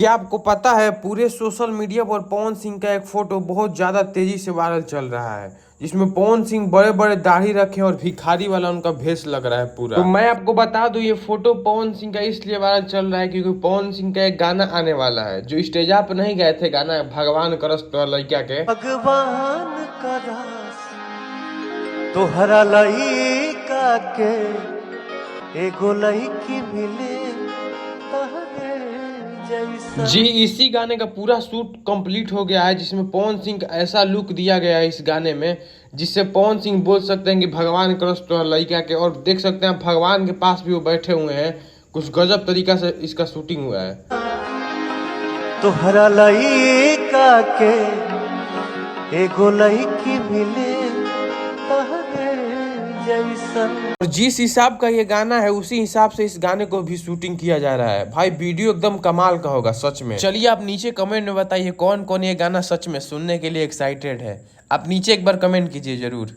क्या आपको पता है पूरे सोशल मीडिया पर पवन सिंह का एक फोटो बहुत ज्यादा तेजी से वायरल चल रहा है, जिसमें पवन सिंह बड़े बड़े दाढ़ी रखे और भिखारी वाला उनका भेष लग रहा है पूरा। तो मैं आपको बता दूं, ये फोटो पवन सिंह का इसलिए वायरल चल रहा है क्योंकि पवन सिंह का एक गाना आने वाला है जो स्टेजा पर नहीं गए थे, गाना भगवान करस तो लड़का के भगवान करस तोहरा लइका के एगो लइकी मिले तहरे जैसा। जी, इसी गाने का पूरा शूट कंप्लीट हो गया है, जिसमें पवन सिंह का ऐसा लुक दिया गया है इस गाने में जिससे पवन सिंह बोल सकते हैं कि भगवान करस तो लड़का के। और देख सकते हैं भगवान के पास भी वो बैठे हुए हैं। कुछ गजब तरीका से इसका शूटिंग हुआ है। तोहरा लइका के एगो लइकी मिले तहरे जैसा। और जिस हिसाब का ये गाना है उसी हिसाब से इस गाने को भी शूटिंग किया जा रहा है। भाई वीडियो एकदम कमाल का होगा सच में। चलिए आप नीचे कमेंट में बताइए कौन कौन ये गाना सच में सुनने के लिए एक्साइटेड है। आप नीचे एक बार कमेंट कीजिए जरूर।